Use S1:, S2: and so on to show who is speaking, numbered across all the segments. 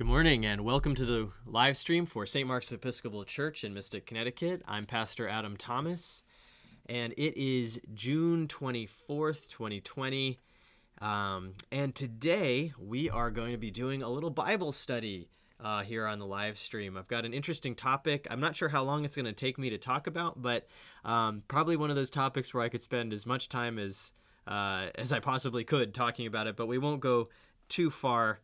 S1: Good morning and welcome to the live stream for St. Mark's Episcopal Church in Mystic, Connecticut. I'm Pastor Adam Thomas, and it is June 24th, 2020. And today we are going to be doing a little Bible study here on the live stream. I've got an interesting topic. I'm not sure how long it's going to take me to talk about, but probably one of those topics where I could spend as much time as I possibly could talking about it, but we won't go too far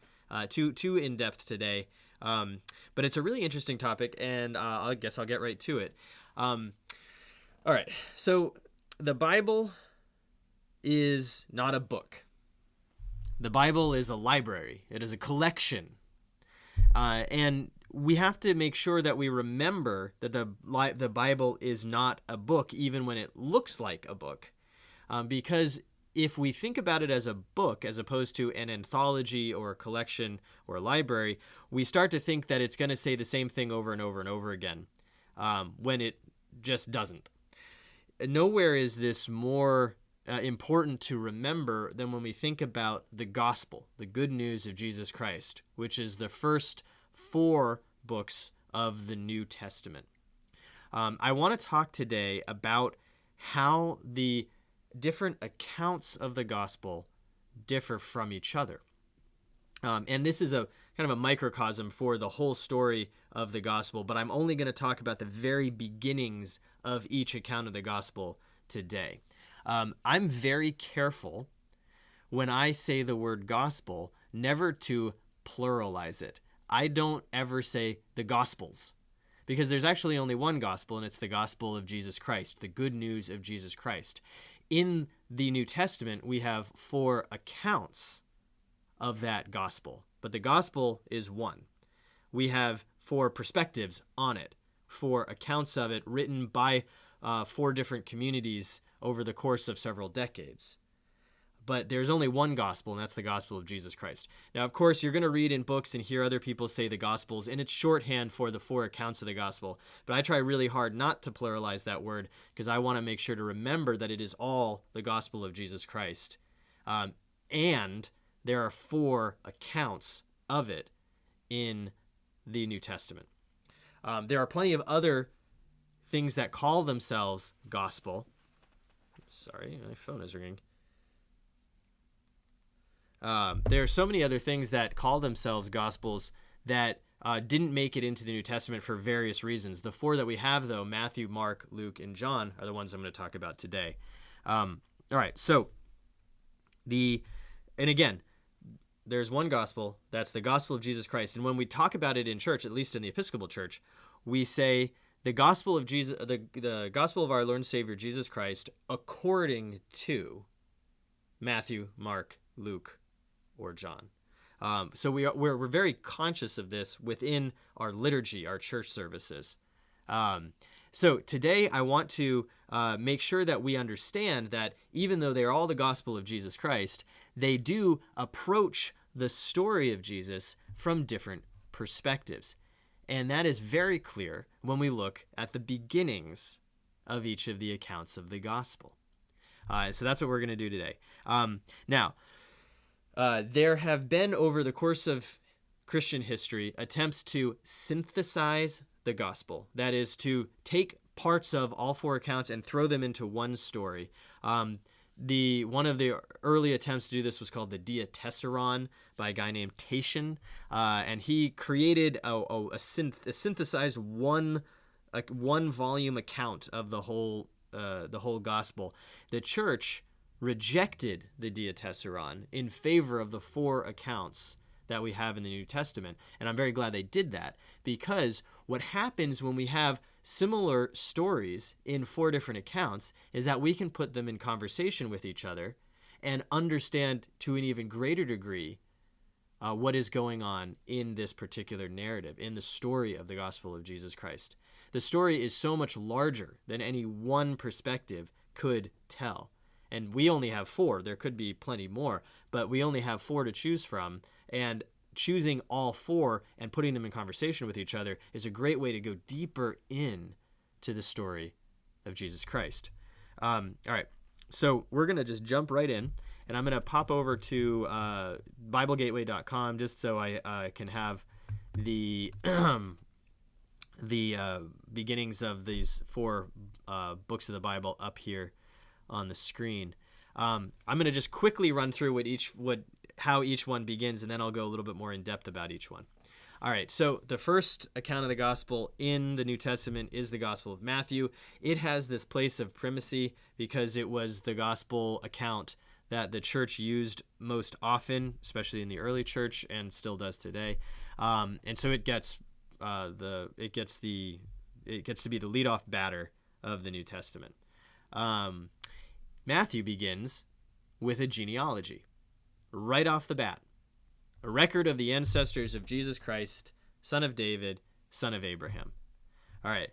S1: too in-depth today, but it's a really interesting topic, and I guess I'll get right to it. All right, so the Bible is not a book. The Bible is a library. It is a collection, and we have to make sure that we remember that the Bible is not a book, even when it looks like a book, because if we think about it as a book as opposed to an anthology or a collection or a library, we start to think that it's going to say the same thing over and over and over again, when it just doesn't. Nowhere is this more important to remember than when we think about the gospel, the good news of Jesus Christ, which is the first 4 books of the New Testament. I want to talk today about how the different accounts of the gospel differ from each other. And this is a kind of a microcosm for the whole story of the gospel, but I'm only going to talk about the very beginnings of each account of the gospel today. I'm very careful when I say the word gospel never to pluralize it. I don't ever say the gospels, because there's actually only one gospel, and it's the gospel of Jesus Christ, the good news of Jesus Christ. In the New Testament, we have 4 accounts of that gospel, but the gospel is one. We have 4 perspectives on it, 4 accounts of it written by 4 different communities over the course of several decades. But there's only one gospel, and that's the gospel of Jesus Christ. Now, of course, you're going to read in books and hear other people say the gospels, and it's shorthand for the 4 accounts of the gospel. But I try really hard not to pluralize that word, because I want to make sure to remember that it is all the gospel of Jesus Christ. And there are 4 accounts of it in the New Testament. There are plenty of other things that call themselves gospel. Sorry, my phone is ringing. There are so many other things that call themselves gospels that didn't make it into the New Testament for various reasons. The 4 that we have, though, Matthew, Mark, Luke, and John, are the ones I'm going to talk about today. All right, so and again, there's one gospel. That's the gospel of Jesus Christ. And when we talk about it in church, at least in the Episcopal Church, we say the gospel of Jesus, the gospel of our Lord and Savior Jesus Christ, according to Matthew, Mark, Luke, or John. So we're very conscious of this within our liturgy, our church services. So today I want to make sure that we understand that even though they're all the gospel of Jesus Christ, they do approach the story of Jesus from different perspectives. And that is very clear when we look at the beginnings of each of the accounts of the gospel. So that's what we're going to do today. Now, there have been, over the course of Christian history, attempts to synthesize the gospel. That is, to take parts of all 4 accounts and throw them into one story. One of the early attempts to do this was called the Diatessaron by a guy named Tatian, and he created a synthesized one volume account of the whole gospel. The church rejected the Diatessaron in favor of the 4 accounts that we have in the New Testament. And I'm very glad they did that, because what happens when we have similar stories in 4 different accounts is that we can put them in conversation with each other and understand to an even greater degree what is going on in this particular narrative, in the story of the gospel of Jesus Christ. The story is so much larger than any one perspective could tell. And we only have 4. There could be plenty more, but we only have 4 to choose from. And choosing all 4 and putting them in conversation with each other is a great way to go deeper in to the story of Jesus Christ. All right, so we're going to just jump right in, and I'm going to pop over to BibleGateway.com just so I can have the beginnings of these four books of the Bible up here on the screen. I'm going to just quickly run through how each one begins, and then I'll go a little bit more in depth about each one. All right, so the first account of the gospel in the New Testament is the Gospel of Matthew. It has this place of primacy because it was the gospel account that the church used most often, especially in the early church, and still does today. And so it gets to be the leadoff batter of the New Testament. Matthew begins with a genealogy right off the bat. A record of the ancestors of Jesus Christ, son of David, son of Abraham. All right,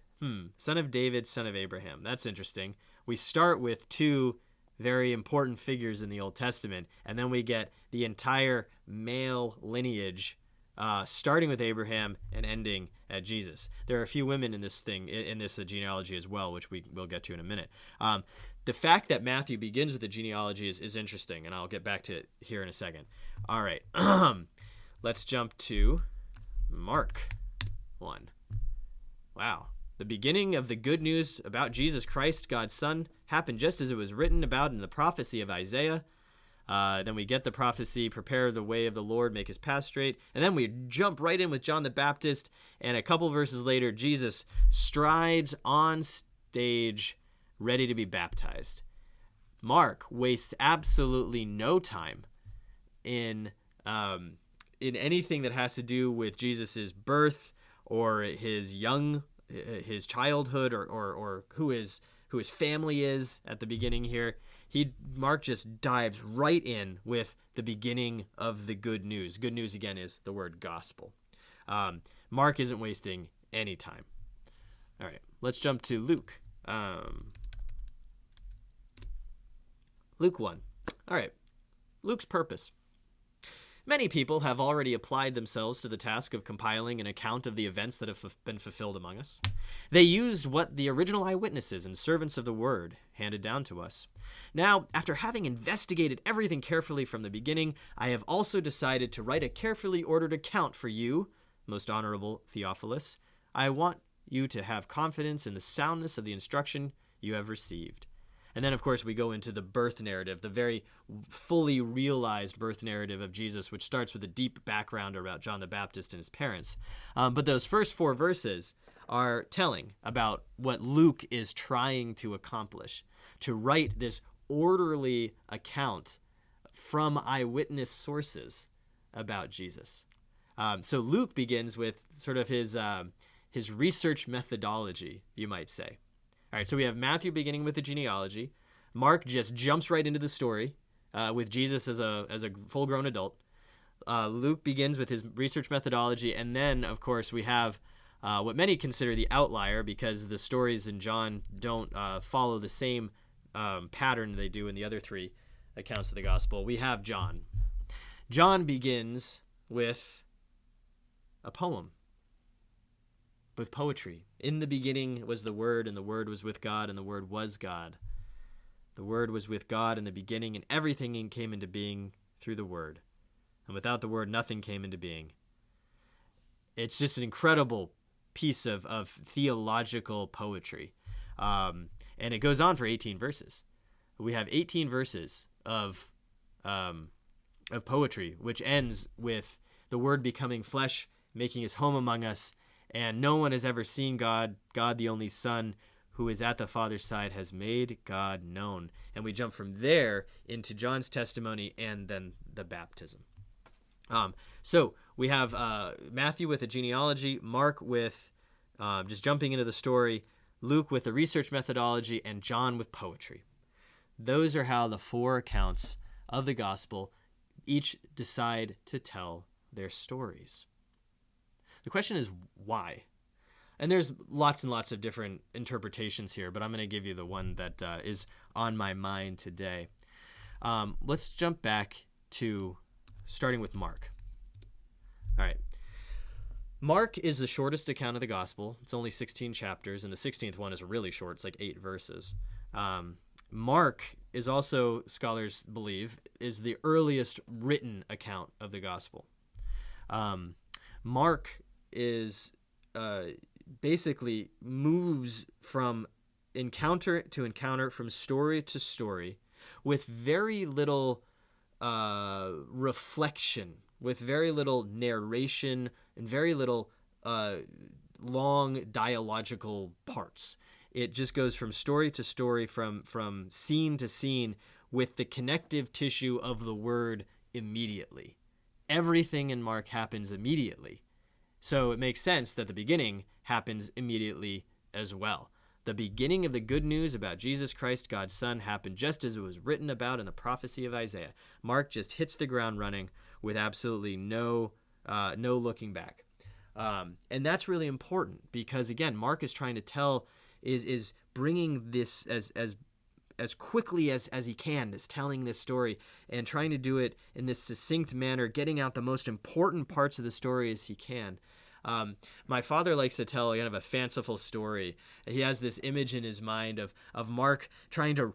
S1: son of David, son of Abraham. That's interesting. We start with two very important figures in the Old Testament, and then we get the entire male lineage, starting with Abraham and ending at Jesus. There are a few women in this genealogy as well, which we'll get to in a minute. The fact that Matthew begins with the genealogy is interesting, and I'll get back to it here in a second. All right, let's jump to Mark 1. Wow. The beginning of the good news about Jesus Christ, God's Son, happened just as it was written about in the prophecy of Isaiah. Then we get the prophecy, prepare the way of the Lord, make his path straight. And then we jump right in with John the Baptist. And a couple verses later, Jesus strides on stage, ready to be baptized. Mark wastes absolutely no time in anything that has to do with Jesus's birth or his childhood or who his family is at the beginning here. Mark just dives right in with the beginning of the good news. Good news, again, is the word gospel. Mark isn't wasting any time. All right, let's jump to Luke. Luke 1. All right, Luke's purpose. Many people have already applied themselves to the task of compiling an account of the events that have been fulfilled among us. They used what the original eyewitnesses and servants of the word handed down to us. Now, after having investigated everything carefully from the beginning, I have also decided to write a carefully ordered account for you, most honorable Theophilus. I want you to have confidence in the soundness of the instruction you have received. And then, of course, we go into the birth narrative, the very fully realized birth narrative of Jesus, which starts with a deep background about John the Baptist and his parents. But those first 4 verses are telling about what Luke is trying to accomplish, to write this orderly account from eyewitness sources about Jesus. So Luke begins with sort of his research methodology, you might say. All right, so we have Matthew beginning with the genealogy. Mark just jumps right into the story with Jesus as a full-grown adult. Luke begins with his research methodology, and then, of course, we have what many consider the outlier because the stories in John don't follow the same pattern they do in the other 3 accounts of the gospel. We have John. John begins with a poem. With poetry. In the beginning was the Word, and the Word was with God, and the Word was God. The Word was with God in the beginning, and everything came into being through the Word. And without the Word, nothing came into being. It's just an incredible piece of theological poetry. And it goes on for 18 verses. We have 18 verses of poetry, which ends with the Word becoming flesh, making his home among us, and no one has ever seen God. God, the only Son, who is at the Father's side, has made God known. And we jump from there into John's testimony and then the baptism. So we have Matthew with a genealogy, Mark with just jumping into the story, Luke with the research methodology, and John with poetry. Those are how the 4 accounts of the gospel each decide to tell their stories. The question is why? And there's lots and lots of different interpretations here, but I'm going to give you the one that is on my mind today. Let's jump back to starting with Mark. All right. Mark is the shortest account of the gospel. It's only 16 chapters, and the 16th one is really short. It's like 8 verses. Mark is also, scholars believe, is the earliest written account of the gospel. Mark is basically moves from encounter to encounter, from story to story, with very little reflection, with very little narration, and very little long dialogical parts. It just goes from story to story, from scene to scene, with the connective tissue of the word immediately. Everything in Mark happens immediately. So it makes sense that the beginning happens immediately as well. The beginning of the good news about Jesus Christ, God's Son, happened just as it was written about in the prophecy of Isaiah. Mark just hits the ground running with absolutely no looking back. And that's really important because, again, Mark is trying to tell, is bringing this as quickly as he can, is telling this story and trying to do it in this succinct manner, getting out the most important parts of the story as he can. My father likes to tell kind of a fanciful story. He has this image in his mind of Mark trying to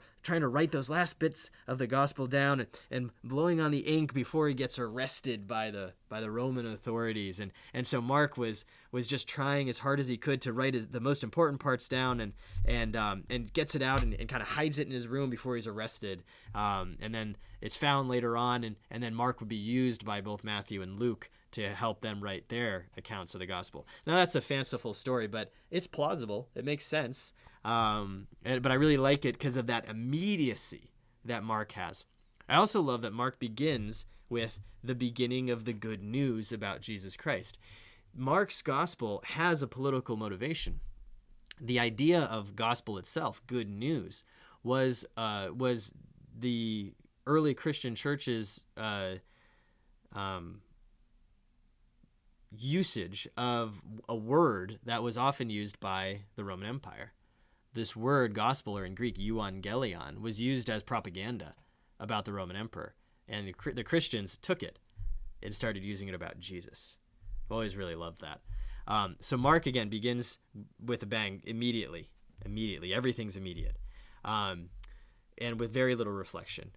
S1: write those last bits of the gospel down and blowing on the ink before he gets arrested by the Roman authorities. And so Mark was just trying as hard as he could to write the most important parts down and gets it out and kind of hides it in his room before he's arrested. And then it's found later on, and then Mark would be used by both Matthew and Luke to help them write their accounts of the gospel. Now, that's a fanciful story, but it's plausible. It makes sense. But I really like it because of that immediacy that Mark has. I also love that Mark begins with the beginning of the good news about Jesus Christ. Mark's gospel has a political motivation. The idea of gospel itself, good news, was the early Christian church's usage of a word that was often used by the Roman Empire. This word, gospel, or in Greek, euangelion, was used as propaganda about the Roman emperor. And the Christians took it and started using it about Jesus. I've always really loved that. So Mark, again, begins with a bang immediately. Everything's immediate. And with very little reflection.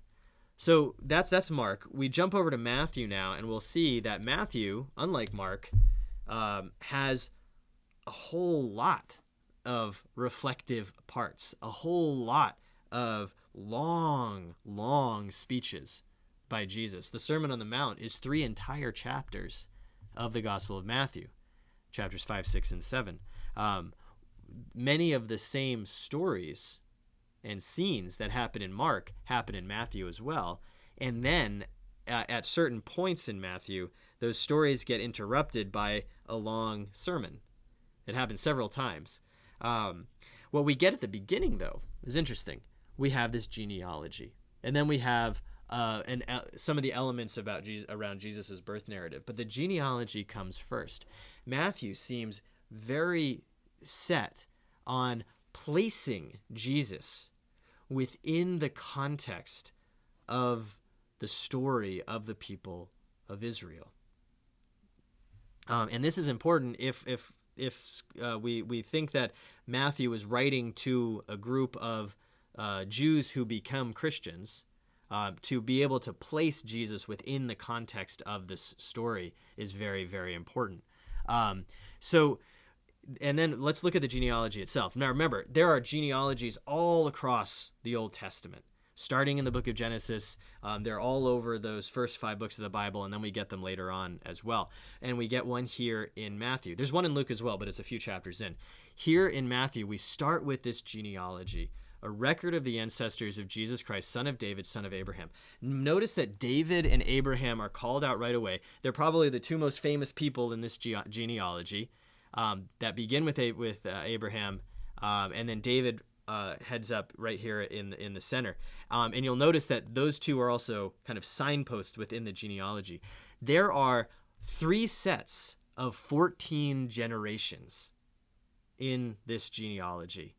S1: So that's Mark. We jump over to Matthew now, and we'll see that Matthew, unlike Mark, has a whole lot of reflective parts, a whole lot of long speeches by Jesus. The Sermon on the Mount is 3 entire chapters of the Gospel of Matthew, chapters 5, 6, and 7. Many of the same stories and scenes that happen in Mark happen in Matthew as well. And then at certain points in Matthew, those stories get interrupted by a long sermon. It happens several times. What we get at the beginning, though, is interesting. We have this genealogy, and then we have some of the elements about around Jesus' birth narrative. But the genealogy comes first. Matthew seems very set on placing Jesus within the context of the story of the people of Israel. And this is important if we think that Matthew is writing to a group of Jews who become Christians. To be able to place Jesus within the context of this story is very, very important. And then let's look at the genealogy itself. Now remember, there are genealogies all across the Old Testament, starting in the book of Genesis. They're all over those first 5 books of the Bible, and then we get them later on as well. And we get one here in Matthew. There's one in Luke as well, but it's a few chapters in. Here in Matthew, we start with this genealogy, a record of the ancestors of Jesus Christ, son of David, son of Abraham. Notice that David and Abraham are called out right away. They're probably the 2 most famous people in this genealogy. That begin with Abraham, and then David heads up right here in the center. And you'll notice that those 2 are also kind of signposts within the genealogy. There are 3 sets of 14 generations in this genealogy.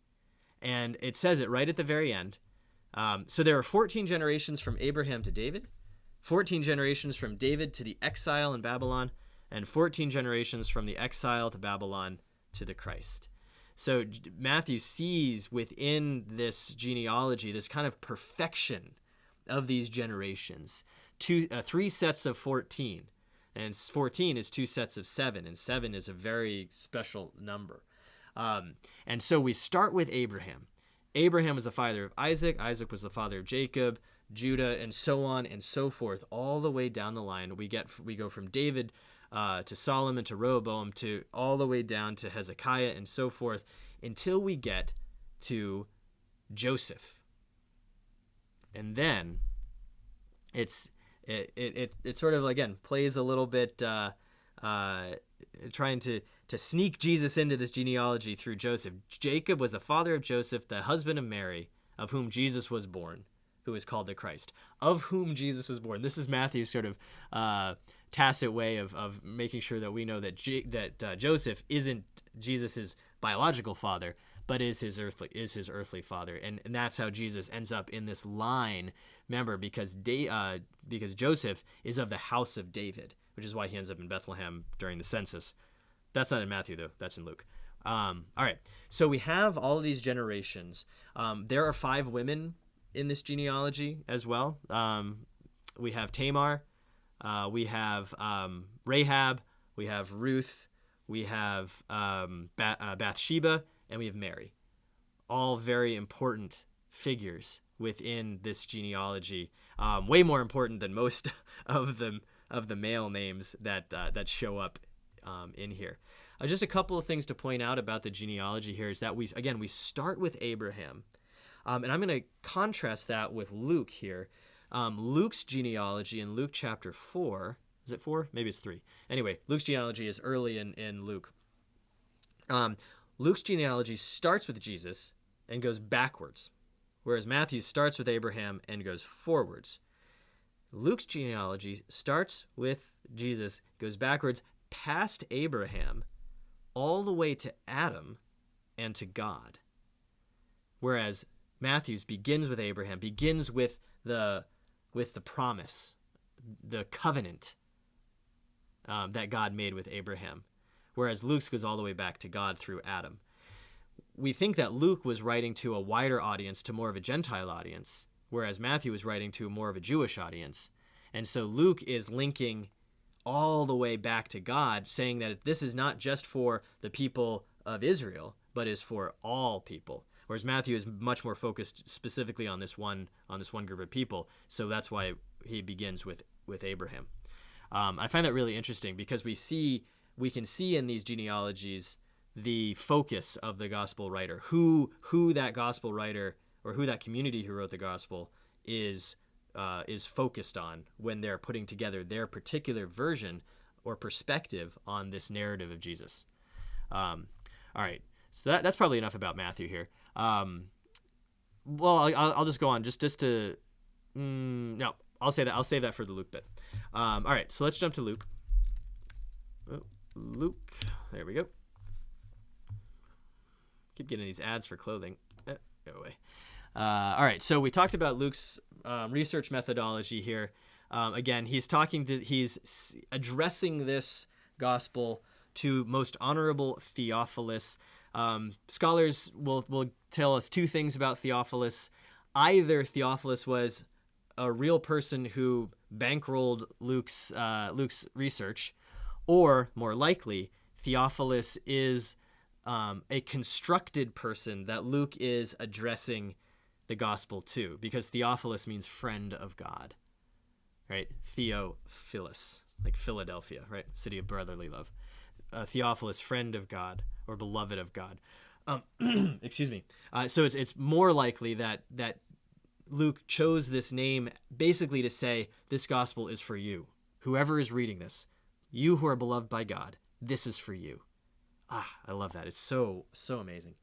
S1: And it says it right at the very end. So there are 14 generations from Abraham to David, 14 generations from David to the exile in Babylon, and 14 generations from the exile to Babylon to the Christ. So Matthew sees within this genealogy this kind of perfection of these generations. 3 sets of 14 And 14 is two sets of 7, and 7 is a very special number. And so we start with Abraham. Abraham was the father of Isaac. Isaac was the father of Jacob, Judah, and so on and so forth, all the way down the line. We go from David to Solomon to Rehoboam to all the way down to Hezekiah and so forth until we get to Joseph. And then it sort of, again, plays a little bit trying to sneak Jesus into this genealogy through Joseph. Jacob was the father of Joseph, the husband of Mary, of whom Jesus was born, who is called the Christ, of whom Jesus was born. This is Matthew's sort of tacit way of making sure that we know that Joseph isn't Jesus's biological father, but is his earthly father, and that's how Jesus ends up in this line. Remember, because Joseph is of the house of David, which is why he ends up in Bethlehem during the census. That's not in Matthew, though. That's in Luke. All right. So we have all of these generations. There are 5 women in this genealogy as well. We have Tamar. We have Rahab. We have Ruth. We have Bathsheba. And we have Mary. All very important figures within this genealogy. Way more important than most of the male names that show up in here. Just a couple of things to point out about the genealogy here is that we start with Abraham, and I'm going to contrast that with Luke here. Luke's genealogy in Luke chapter 4, is it 4? Maybe it's 3. Anyway, Luke's genealogy is early in Luke. Luke's genealogy starts with Jesus and goes backwards, whereas Matthew starts with Abraham and goes forwards. Luke's genealogy starts with Jesus, goes backwards past Abraham, all the way to Adam and to God. Whereas Matthew's begins with Abraham, begins with the promise, the covenant that God made with Abraham. Whereas Luke's goes all the way back to God through Adam. We think that Luke was writing to a wider audience, to more of a Gentile audience, whereas Matthew was writing to more of a Jewish audience. And so Luke is linking all the way back to God, saying that this is not just for the people of Israel, but is for all people. Whereas Matthew is much more focused specifically on this one group of people. So that's why he begins with Abraham. I find that really interesting because we can see in these genealogies the focus of the gospel writer, who that gospel writer or who that community who wrote the gospel is focused on when they're putting together their particular version or perspective on this narrative of Jesus. All right, so that's probably enough about Matthew here. Well, I'll just go on just to no, I'll save that for the Luke bit. All right, so let's jump to Luke. Luke, there we go. Keep getting these ads for clothing. Go away. All right, so we talked about Luke's research methodology here. Again, he's addressing this gospel to most honorable Theophilus. Scholars will tell us 2 things about Theophilus. Either Theophilus was a real person who bankrolled Luke's research, or more likely, Theophilus is a constructed person that Luke is addressing the gospel to, because Theophilus means friend of God, right? Theophilus, like Philadelphia, right? City of brotherly love. Theophilus, friend of God or beloved of God. Excuse me. So it's more likely that Luke chose this name basically to say this gospel is for you. Whoever is reading this, you who are beloved by God, this is for you. I love that. It's so amazing.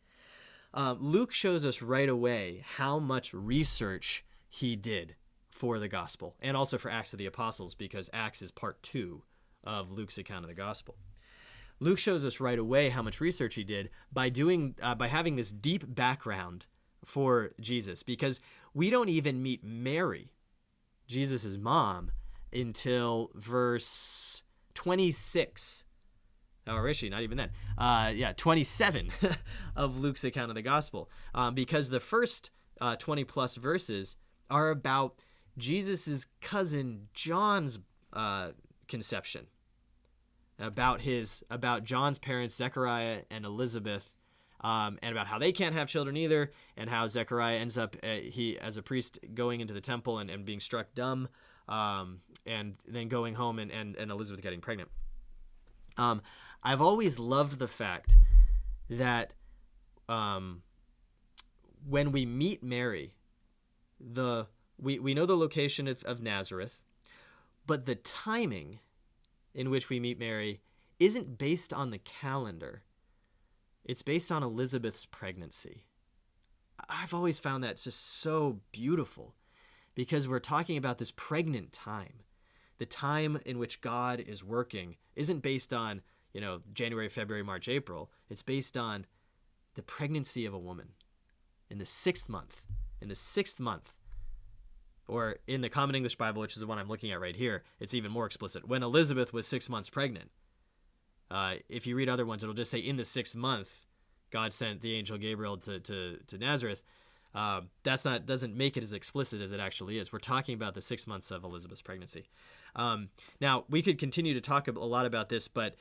S1: Luke shows us right away how much research he did for the gospel, and also for Acts of the Apostles, because Acts is part 2 of Luke's account of the gospel. Luke shows us right away how much research he did by having this deep background for Jesus, because we don't even meet Mary, Jesus' mom, until verse 26. Or is she? Not even then. 27 of Luke's account of the gospel. Because the first 20 plus verses are about Jesus's cousin John's conception,
S2: about John's parents, Zechariah and Elizabeth, and about how they can't have children either, and how Zechariah ends up he as a priest going into the temple and being struck dumb, and then going home and Elizabeth getting pregnant. I've always loved the fact that when we meet Mary, we know the location of Nazareth, but the timing in which we meet Mary isn't based on the calendar. It's based on Elizabeth's pregnancy. I've always found that just so beautiful, because we're talking about this pregnant time. The time in which God is working isn't based on, January, February, March, April. It's based on the pregnancy of a woman in the 6th month. In the 6th month, or in the Common English Bible, which is the one I'm looking at right here, it's even more explicit. When Elizabeth was 6 months pregnant. If you read other ones, it'll just say in the 6th month, God sent the angel Gabriel to Nazareth. Doesn't make it as explicit as it actually is. We're talking about the 6 months of Elizabeth's pregnancy. Now, we could continue to talk a lot about this, but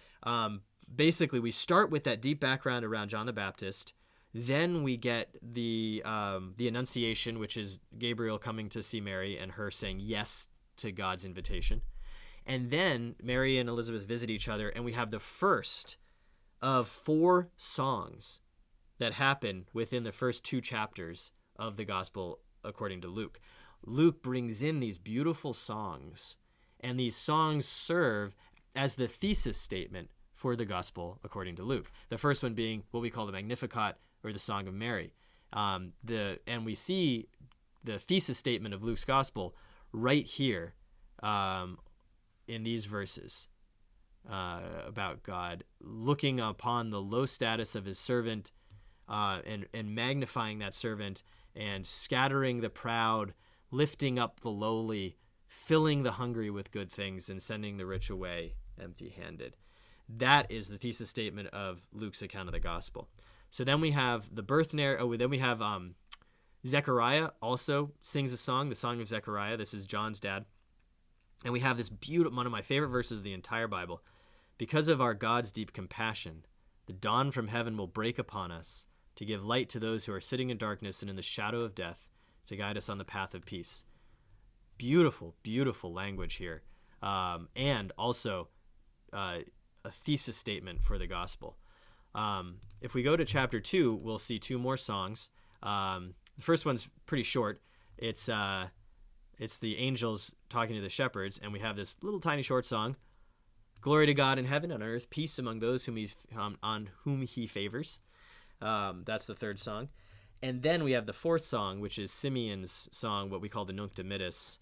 S2: basically we start with that deep background around John the Baptist. Then we get the Annunciation, which is Gabriel coming to see Mary and her saying yes to God's invitation. And then Mary and Elizabeth visit each other, and we have the first of 4 songs that happen within the first 2 chapters of the Gospel according to Luke. Luke brings in these beautiful songs, and these songs serve as the thesis statement for the Gospel according to Luke. The first one being what we call the Magnificat, or the Song of Mary. And we see the thesis statement of Luke's Gospel right here in these verses about God looking upon the low status of his servant and magnifying that servant, and scattering the proud, lifting up the lowly, filling the hungry with good things, and sending the rich away empty-handed. That is the thesis statement of Luke's account of the Gospel. So then we have the birth narrative. Then we have Zechariah also sings a song, the Song of Zechariah. This is John's dad. And we have this beautiful, one of my favorite verses of the entire Bible. Because of our God's deep compassion, the dawn from heaven will break upon us to give light to those who are sitting in darkness and in the shadow of death, to guide us on the path of peace. Beautiful, beautiful language here. And also a thesis statement for the gospel. If we go to chapter 2, we'll see 2 more songs. The first one's pretty short. It's the angels talking to the shepherds, and we have this little tiny short song. Glory to God in heaven, on earth peace among those on whom he favors. That's the 3rd song. And then we have the 4th song, which is Simeon's song, what we call the Nunc Dimittis.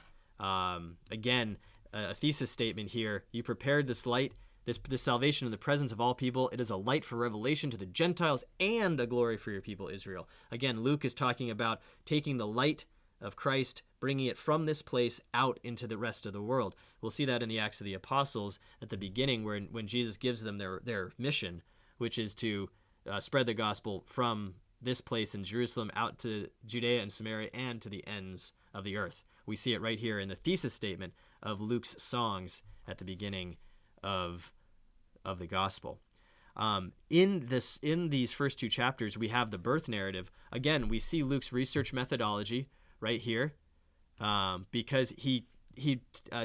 S2: Again, a thesis statement here. You prepared this light, this salvation in the presence of all people. It is a light for revelation to the Gentiles and a glory for your people Israel. Again, Luke is talking about taking the light of Christ, bringing it from this place out into the rest of the world. We'll see that in the Acts of the Apostles at the beginning, when Jesus gives them their mission, which is to spread the gospel from this place in Jerusalem out to Judea and Samaria and to the ends of the earth. We see it right here in the thesis statement of Luke's songs at the beginning of the gospel. In these first 2 chapters, we have the birth narrative. Again, we see Luke's research methodology right here, because he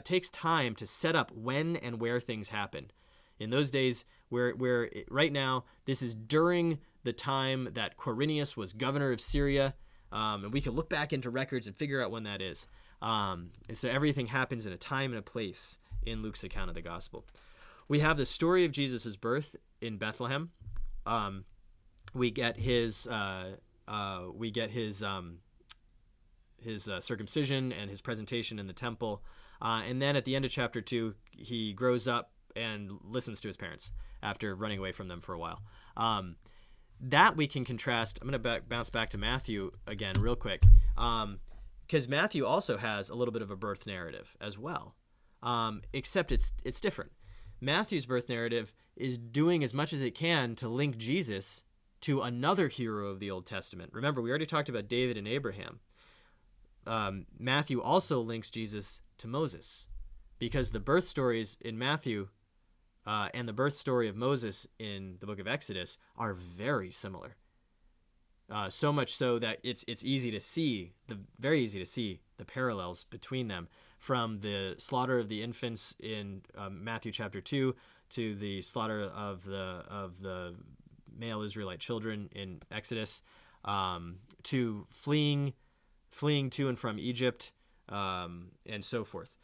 S2: takes time to set up when and where things happen. In those days, where right now, this is during the time that Quirinius was governor of Syria, and we can look back into records and figure out when that is. And so everything happens in a time and a place in Luke's account of the gospel. We have the story of Jesus' birth in Bethlehem. We get his circumcision and his presentation in the temple. And then at the end of chapter 2, he grows up and listens to his parents after running away from them for a while. That we can contrast. I'm going to bounce back to Matthew again real quick, because Matthew also has a little bit of a birth narrative as well, except it's different. Matthew's birth narrative is doing as much as it can to link Jesus to another hero of the Old Testament. Remember, we already talked about David and Abraham. Matthew also links Jesus to Moses, because the birth stories in Matthew and the birth story of Moses in the book of Exodus are very similar. So much so that it's very easy to see the parallels between them, from the slaughter of the infants in Matthew chapter 2 to the slaughter of the male Israelite children in Exodus, to fleeing to and from Egypt, and so forth.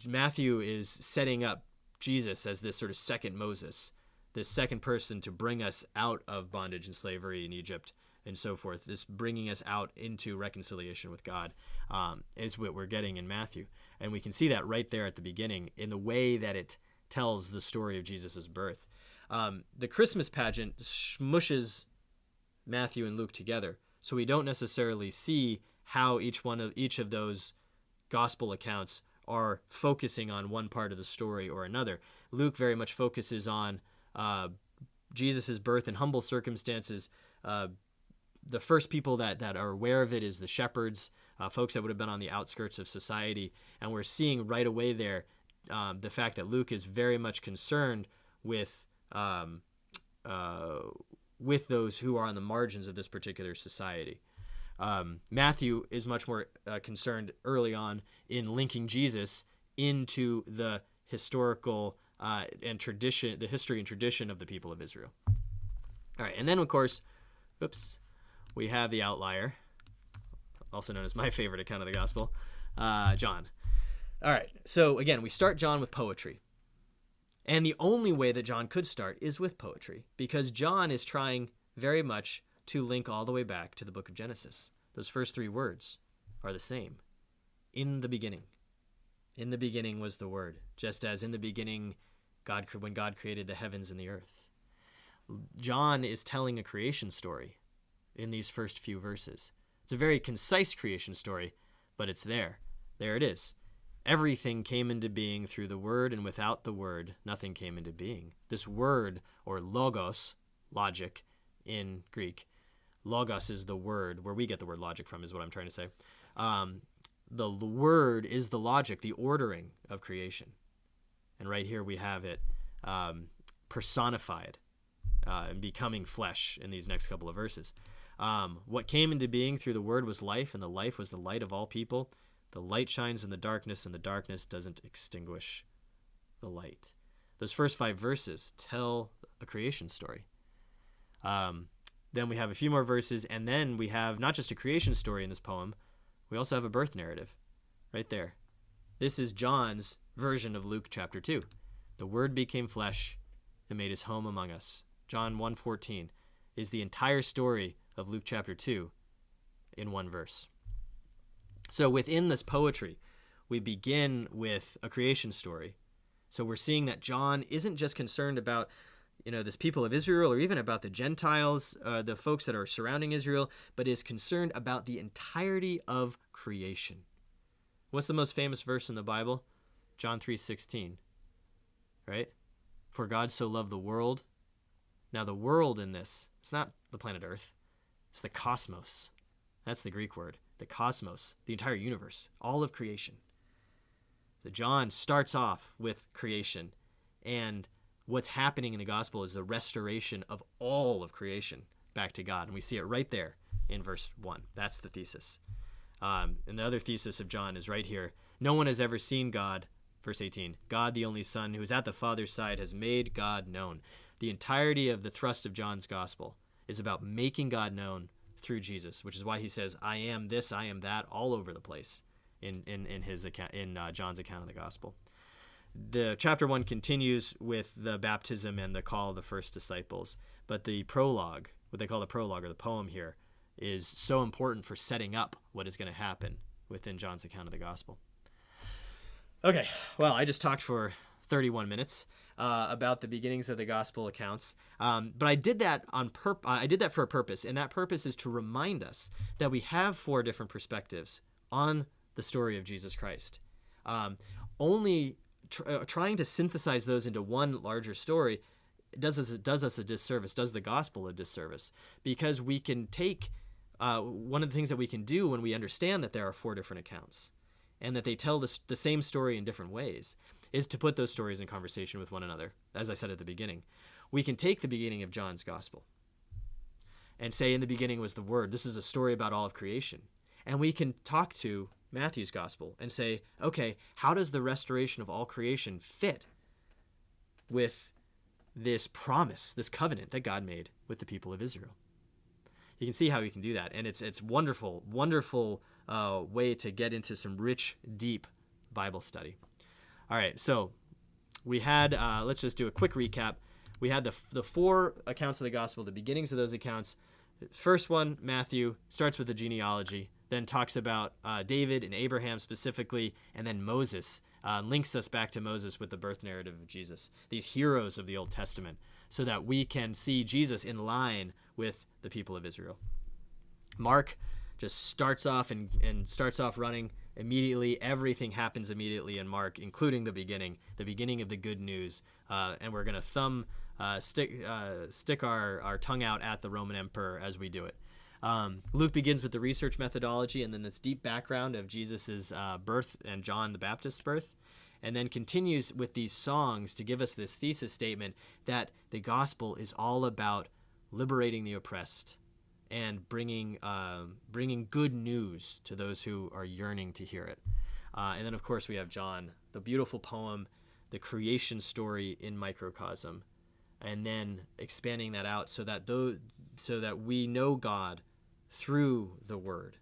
S2: Matthew is setting up Jesus as this sort of second Moses, this second person to bring us out of bondage and slavery in Egypt and so forth. This bringing us out into reconciliation with God is what we're getting in Matthew. And we can see that right there at the beginning in the way that it tells the story of Jesus's birth. The Christmas pageant smushes Matthew and Luke together, so we don't necessarily see how each of those gospel accounts are focusing on one part of the story or another. Luke very much focuses on Jesus' birth in humble circumstances. The first people that are aware of it is the shepherds, folks that would have been on the outskirts of society. And we're seeing right away there the fact that Luke is very much concerned with those who are on the margins of this particular society. Matthew is much more concerned early on in linking Jesus into the historical and tradition, the history and tradition of the people of Israel. All right, and then of course, we have the outlier, also known as my favorite account of the gospel, John. All right, so again, we start John with poetry. And the only way that John could start is with poetry, because John is trying very much to link all the way back to the book of Genesis. Those first three words are the same. In the beginning. In the beginning was the Word, just as in the beginning, when God created the heavens and the earth. John is telling a creation story in these first few verses. It's a very concise creation story, but it's there. There it is. Everything came into being through the Word, and without the Word, nothing came into being. This word, or logos, logic in Greek, logos is the word, where we get the word logic from, is what I'm trying to say. The word is the logic, the ordering of creation. And right here we have it personified and becoming flesh in these next couple of verses. What came into being through the Word was life, and the life was the light of all people. The light shines in the darkness, and the darkness doesn't extinguish the light. Those first 5 verses tell a creation story. Then we have a few more verses, and then we have not just a creation story in this poem, we also have a birth narrative right there. This is John's version of Luke chapter 2. The Word became flesh and made his home among us. John 1:14 is the entire story of Luke chapter 2 in one verse. So within this poetry, we begin with a creation story. So we're seeing that John isn't just concerned about this people of Israel, or even about the Gentiles, the folks that are surrounding Israel, but is concerned about the entirety of creation. What's the most famous verse in the Bible? John 3:16, right? For God so loved the world. Now the world in this, it's not the planet Earth, it's the cosmos. That's the Greek word, the cosmos, the entire universe, all of creation. So John starts off with creation, and what's happening in the gospel is the restoration of all of creation back to God. And we see it right there in verse 1. That's the thesis. And the other thesis of John is right here. No one has ever seen God, verse 18. God, the only Son, who is at the Father's side, has made God known. The entirety of the thrust of John's gospel is about making God known through Jesus, which is why he says, I am this, I am that, all over the place in his account, in John's account of the gospel. The chapter 1 continues with the baptism and the call of the first disciples, but the prologue, what they call the prologue or the poem here, is so important for setting up what is going to happen within John's account of the gospel. Okay, well, I just talked for 31 minutes about the beginnings of the gospel accounts, but I did that I did that for a purpose, and that purpose is to remind us that we have 4 different perspectives on the story of Jesus Christ. Trying to synthesize those into one larger story does us a disservice, does the gospel a disservice, because we can take one of the things that we can do when we understand that there are 4 different accounts and that they tell the same story in different ways is to put those stories in conversation with one another, as I said at the beginning. We can take the beginning of John's gospel and say, in the beginning was the Word. This is a story about all of creation. And we can talk to Matthew's gospel and say, okay, how does the restoration of all creation fit with this promise, this covenant that God made with the people of Israel? You can see how we can do that. And it's wonderful, wonderful way to get into some rich, deep Bible study. All right, so we had, let's just do a quick recap. We had the four accounts of the gospel, the beginnings of those accounts. First one, Matthew, starts with the genealogy, then talks about David and Abraham specifically, and then Moses, links us back to Moses with the birth narrative of Jesus, these heroes of the Old Testament, so that we can see Jesus in line with the people of Israel. Mark just starts off and starts off running immediately. Everything happens immediately in Mark, including the beginning of the good news. And we're going to stick our tongue out at the Roman emperor as we do it. Luke begins with the research methodology and then this deep background of Jesus's birth and John the Baptist's birth, and then continues with these songs to give us this thesis statement that the gospel is all about liberating the oppressed and bringing good news to those who are yearning to hear it. And then, of course, we have John, the beautiful poem, the creation story in microcosm, and then expanding that out so that we know God through the Word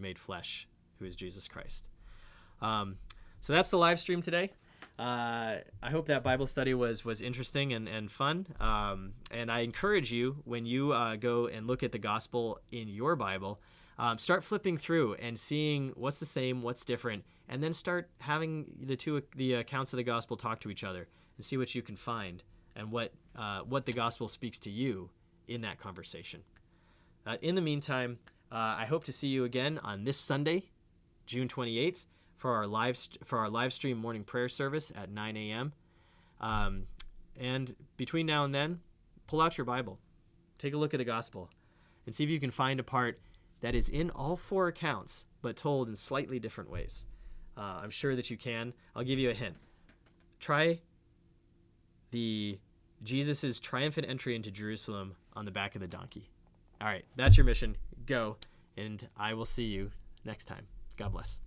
S2: made flesh, who is Jesus Christ. So that's the live stream today. I hope that Bible study was interesting and fun. And I encourage you, when you go and look at the gospel in your Bible, start flipping through and seeing what's the same, what's different, and then start having the accounts of the gospel talk to each other and see what you can find and what the gospel speaks to you in that conversation. In the meantime, I hope to see you again on this Sunday, June 28th, for our live stream morning prayer service at 9 a.m. And between now and then, pull out your Bible, take a look at the gospel, and see if you can find a part that is in all four accounts, but told in slightly different ways. I'm sure that you can. I'll give you a hint. Try Jesus's triumphant entry into Jerusalem on the back of the donkey. All right, that's your mission. Go, and I will see you next time. God bless.